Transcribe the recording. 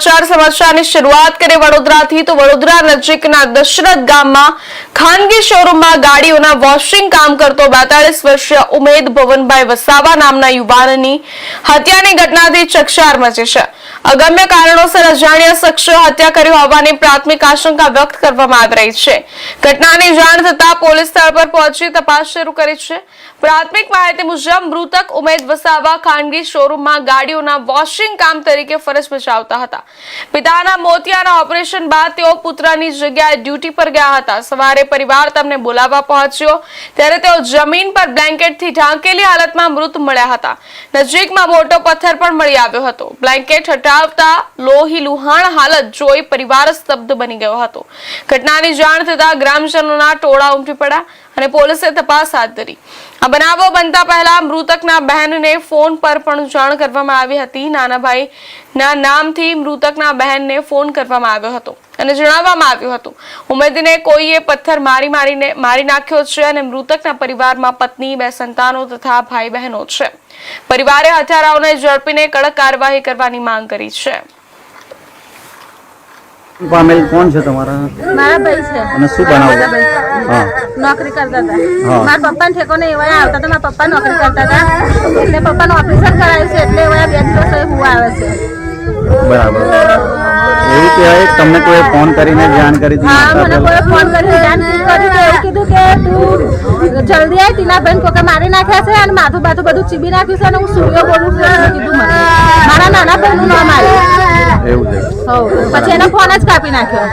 સમાચારની શરૂઆત કરીએ વડોદરાથી તો વડોદરા નજીકના દશરથ ગામમાં ખાનગી શોરૂમમાં ગાડીઓના વોશિંગ કામ કરતો 42 વર્ષીય ઉમેદ ભવનભાઈ વસાવા નામના યુવાનની હત્યાની ઘટનાથી ચકચાર મચી છે। અગમ્ય કારણોસર અજાણ્યા શખ્સે હત્યા કરી હોવાની પ્રાથમિક આશંકા વ્યક્ત કરવામાં આવી રહી છે। ઘટનાની જાણ થતાં પોલીસ સ્થળ પર પહોંચી તપાસ શરૂ કરી છે। પ્રાથમિક માહિતી મુજબ મૃતક ઉમેદ વસાવા ખાનગી શોરૂમમાં ગાડીઓના વોશિંગ કામ તરીકે ફરજ બજાવતા હતા। પિતાના મોતિયાના ઓપરેશન બાદ તેઓ પુત્રની જગ્યાએ ડ્યુટી પર ગયા હતા। સવારે પરિવાર તેમને બોલાવવા પહોંચ્યો ત્યારે તેઓ જમીન પર બ્લેન્કેટથી ઢાંકેલી હાલતમાં મૃત મળ્યા હતા। નજીકમાં મોટો પથ્થર પણ મળી આવ્યો હતો। બ્લેન્કેટ હટાવતા લોહી લુહાણ હાલત જોઈ પરિવાર સ્તબ્ધ બની ગયો હતો। ઘટનાની જાણ થતાં ગ્રામજનોના ટોળા ઉમટી પડ્યા અને પોલીસે તપાસ હાથ ધરી। આ બનાવો બનતા પહેલા મૃતકના બહેનને ફોન પર પણ જાણ કરવામાં આવી હતી। નાના ભાઈના નામથી મૃતકના બહેનને ફોન કરવામાં આવ્યો હતો અને જણાવવામાં આવ્યું હતું ઉમેદને કોઈએ પથ્થર મારી નાખ્યો છે અને મૃતકના પરિવારમાં પત્ની, 2 સંતાનો તથા ભાઈ બહેનો છે। પરિવારે હત્યારાઓને ઝડપીને કડક કાર્યવાહી કરવાની માંગ કરી છે। પામેલ કોણ છે તમારા? મારા ભાઈ છે અને શું બનાવો? હા, નોકરી કરતા હતા। મારા પપ્પા ઠેકોને એવા આવતા હતા। મારા પપ્પા નોકરી કરતા હતા એટલે પપ્પાનું ઓપરેશન કરાયું છે એટલે એવા 2 દિવસ હું આવે છે। બરાબર। એવું કહેવાય તમને કોઈ ફોન કરીને જાણ કરી હતી? હા, મને કોઈ ફોન કરીને જાણ કરી તો એવું કીધું કે તું જલ્દી આય, ટીના બેન કોકે મારી નાખ્યા છે અને માથું બાથું બધું ચીબી નાખ્યું છે અને હું સૂર્ય બોલું છું એટલે કીધું મને મારા નાના ભાઈનું નામ આવ્યું। એવું છે? પછી એનો ફોન જ કાપી નાખ્યો।